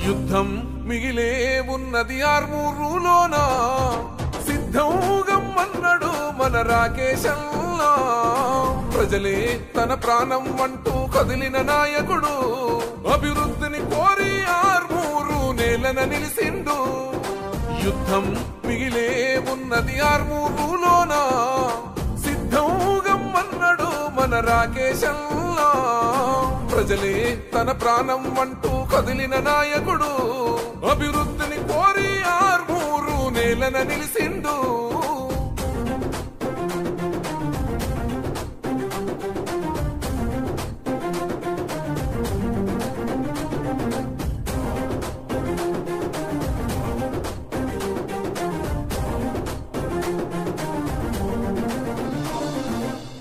యుద్ధం మిగిలే ఉన్నది ఆర్మూరులోన సిద్ధంగం అన్నడు మన రాకేశల్లా ప్రజలే తన ప్రాణం అంటూ కదిలిన నాయకుడు అభివృద్ధిని కోరి ఆర్మూరు నేలన నిలిసిండు యుద్ధం మిగిలే ఉన్నది ఆర్మూరులోన సిద్ధంగం అన్నడు మన రాకేశల్లా ప్రజలే తన ప్రాణం అంటూ కదిలిన నాయకుడు అభివృద్ధిని కోరి ఆర్మూరు నేలన నిలిసిండు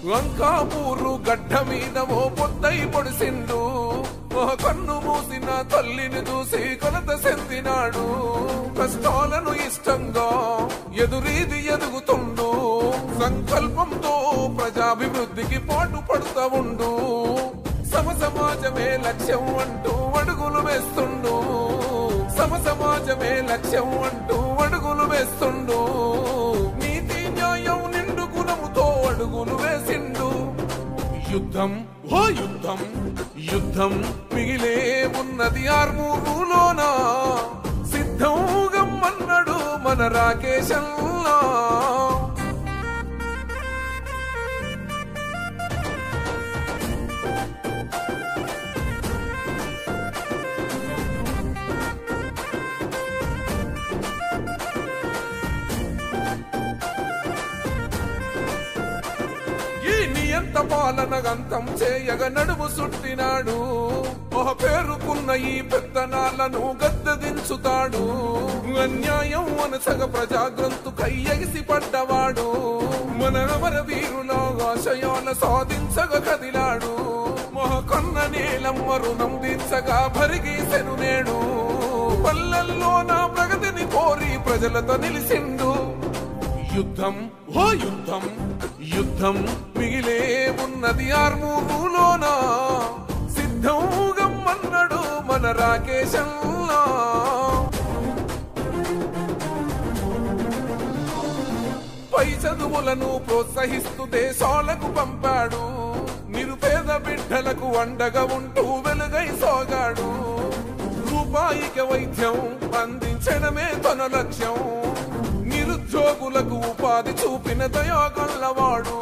లంకాపూరు గడ్డ మీద ఓ పొద్దై పొడిసిండు కన్ను మూసిన తల్లిని చూసి కొలత చెందినాడు కష్టాలను ఇష్టంగా ఎదురీది ఎదుగుతుండు సంకల్పంతో ప్రజాభివృద్ధికి పాటు పడుతూ ఉండు సమసమాజమే లక్ష్యం అంటూ అడుగులు వేస్తుండు సమసమాజమే లక్ష్యం అంటూ అడుగులు వేస్తుండు నీతి న్యాయం నిండు గుణముతో అడుగులు వేసిండు యుద్ధం ఓ యుద్ధం యుద్ధం మిగిలే ఉన్నది ఆర్మూరులోన సిద్ధంగం అన్నడు మన రాకేశల్లా ఎంత పాలన గంతం చేయగ నడుము సుట్టినాడు ఒక పేరుకున్న ఈ పెత్తనాలను గద్దెదించుతాడు అన్యాయం అనసగ ప్రజాగ్రంథు కయ్యగిసి పడ్డవాడు మన అమర వీరుల ఆశయాల సాధించగ కదిలాడు మొహకన్న నీలమ్మ రుణం దించగా భరిగీసెను నేడు పల్లెల్లో నా ప్రగతిని కోరి ప్రజలతో నిలిసిండు యుద్ధం ఓ యుద్ధం యుద్ధం మిగిలే ఉన్నది ఆర్మూరులోన సిద్ధంగం అన్నడు మన రాకేశల్లా పై చదువులను ప్రోత్సహిస్తూ దేశాలకు పంపాడు నిరుపేద బిడ్డలకు అండగా ఉంటూ వెలుగై సాగాడు రూపాయికి వైద్యం అందించడమే తన లక్ష్యం నిరుద్యోగులకు ఉపాధి చూపిన దయాగల్లవాడు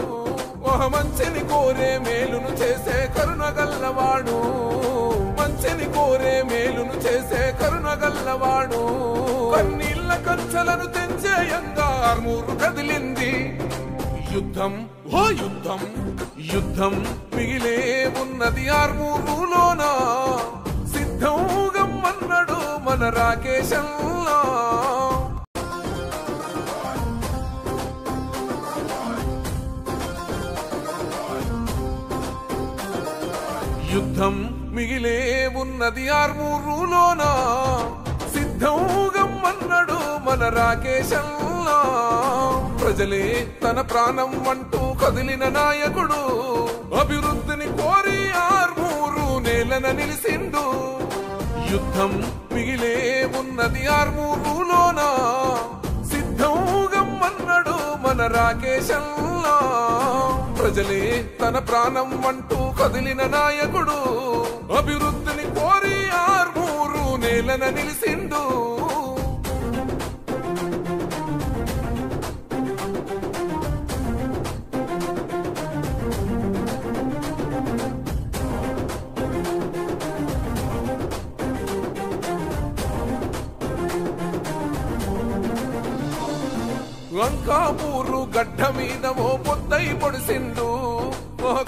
మంచిని కోరే మేలును చేసే కరుణగల్లవాడు మంచిని కోరే మేలును చేసే కరుణగల్లవాడు కన్నీళ్ల కంచెలను తెంచేయంగా ఆర్మూరు కదిలింది యుద్ధం ఓ యుద్ధం యుద్ధం మిగిలే ఉన్నది ఆర్మూరులోన సిద్ధంగం అన్నడు మన రాకేశల్లా యుద్ధం మిగిలే ఉన్నది ఆర్మూరులోన సిద్ధంగం అన్నడు మన రాకేశల్లా ప్రజలే తన ప్రాణం అంటూ కదిలిన నాయకుడు అభివృద్ధిని కోరి ఆర్మూరు నేలన నిలిసిండు యుద్ధం మిగిలే ఉన్నది ఆర్మూరులోన సిద్ధంగం అన్నడు మన రాకేశల్లా ప్రజలే తన ప్రాణం అంటూ కదిలిన నాయకుడు అభివృద్ధిని కోరి ఆర్మూరు నేలన నిలిసిండు లంకాపూరు గడ్డ మీద ఓ పొద్దై పొడిసిండు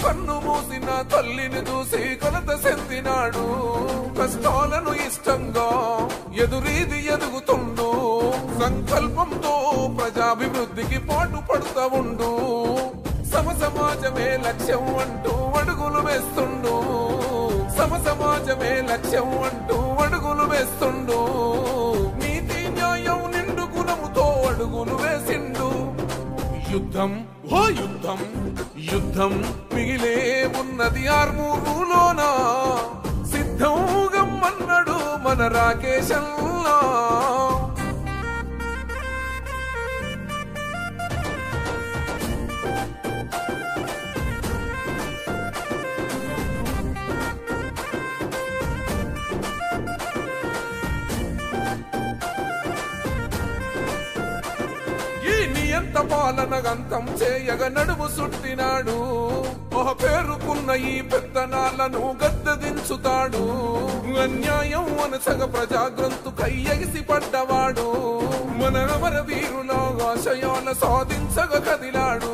కన్ను మూసిన తల్లిని చూసి కొలత చెందినాడు కష్టాలను ఇష్టంగా ఎదురీది ఎదుగుతుండు సంకల్పంతో ప్రజాభివృద్ధికి పాటు పడుతూ ఉండు సమసమాజమే లక్ష్యం అంటూ అడుగులు వేస్తుండు సమసమాజమే లక్ష్యం అంటూ అడుగులు వేస్తుండు నీతి న్యాయం నిండు గుణముతో అడుగులు వేసిండు యుద్ధం ఓ యుద్ధం యుద్ధం మిగిలే ఉన్నది ఆర్మూరులోన సిద్ధంగం అన్నడు మన రాకేశంలో. ఎంత పాలన గంతం చేయగ నడుము సుట్టినాడు. ఒక పేరుకున్న ఈ పెత్తనాలను గద్దదించుతాడు. అన్యాయం అనసగ ప్రజాగ్రంథు కయ్యగిసి పడ్డవాడు. మన అమర వీరుల ఆశయాల సాధించగ కదిలాడు.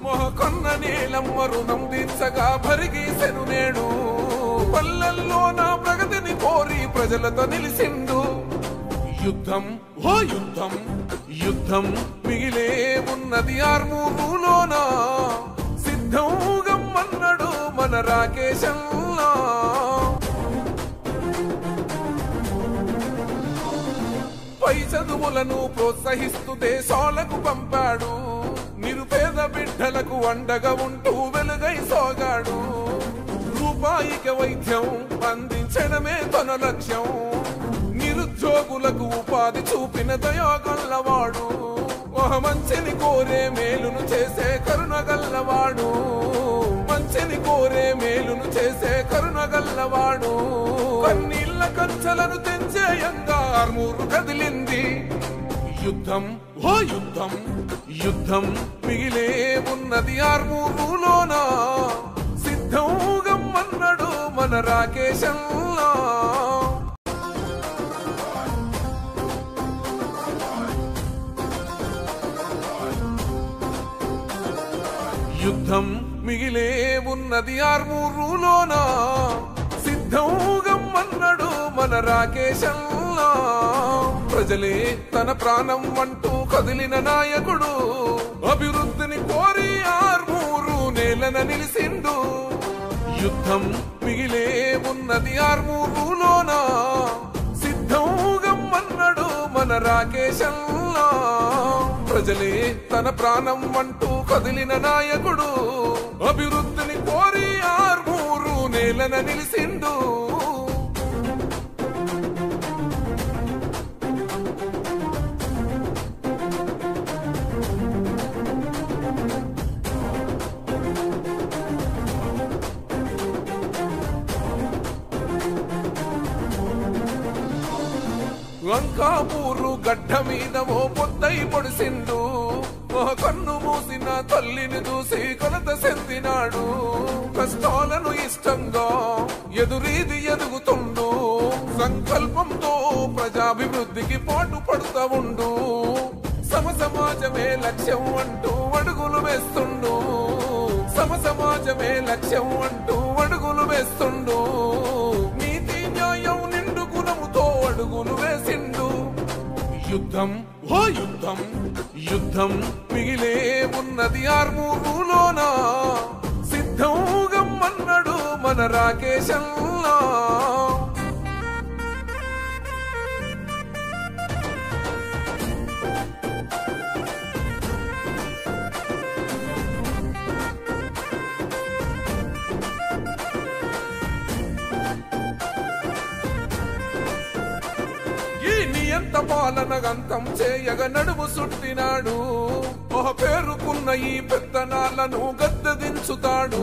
మొహకన్న నీలమ్మ రుణం దించగా భరిగీసెను నేడు. పల్లెల్లో నా ప్రగతిని కోరి ప్రజలతో నిలిసిండు. యుద్ధం ఓ యుద్ధం యుద్ధం మిగిలే ఉన్నది ఆర్మూరులోన. సిద్ధం గమ్మన్నాడు మన రాకేశంలో. పై చదువులను ప్రోత్సహిస్తూ దేశాలకు పంపాడు. నిరుపేద బిడ్డలకు అండగా ఉంటూ వెలుగై సోగాడు. రూపాయికి వైద్యం అందించడమే తన లక్ష్యం. నిరుద్యోగులకు ఉపాధి చూపిన దయాగల్లవాడు. మంచిని కోరే మేలును చేసే కరుణగల్లవాడు. మంచిని కోరే మేలును చేసే కరుణగల్లవాడు. కన్నీళ్ల కంచెలను తెంచేయంగా ఆర్మూరు కదిలింది. యుద్ధం ఓ యుద్ధం యుద్ధం మిగిలే ఉన్నది ఆర్మూరులోన. సిద్ధం గమ్మన్నాడు మన రాకేశంలో. యుద్ధం మిగిలే ఉన్నది ఆర్మూరులోన. సిద్ధం గమ్మన్నాడు మన రాకేశంలో. ప్రజలే తన ప్రాణం అంటూ కదిలిన నాయకుడు. అభివృద్ధిని కోరి ఆర్మూరు నేలన నిలిసిండు. యుద్ధం మిగిలే ఉన్నది ఆర్మూరులోన. సిద్ధం గమ్మన్నాడు మన రాకేశంలో. ప్రజలే తన ప్రాణం అంటూ కదిలిన నాయకుడు. అభివృద్ధిని కోరి ఆర్మూరు నేలన నిలిసిండు. లంకాపూరు గడ్డ మీద ఓ పొద్దై పొడిసిండు. కన్ను మూసిన తల్లిని చూసి కొలత చెందినాడు. కష్టాలను ఇష్టంగా ఎదురీది ఎదుగుతుండు. సంకల్పంతో ప్రజాభివృద్ధికి పాటు పడుతూ ఉండు. సమసమాజమే లక్ష్యం అంటూ అడుగులు వేస్తుండు. సమసమాజమే లక్ష్యం అంటూ అడుగులు వేస్తుండు. నీతి న్యాయం నిండు గుణముతో అడుగులు వేసిండు. యుద్ధం ఓ యుద్ధం యుద్ధం మిగిలే ఉన్నది ఆర్మూరులోన. సిద్ధం గమ్మన్నాడు మన రాకేశంలో. ఎంత పాలన గంతం చేయగ నడుము సుట్టినాడు. ఒక పేరుకున్న ఈ పెత్తనాలను గద్దదించుతాడు.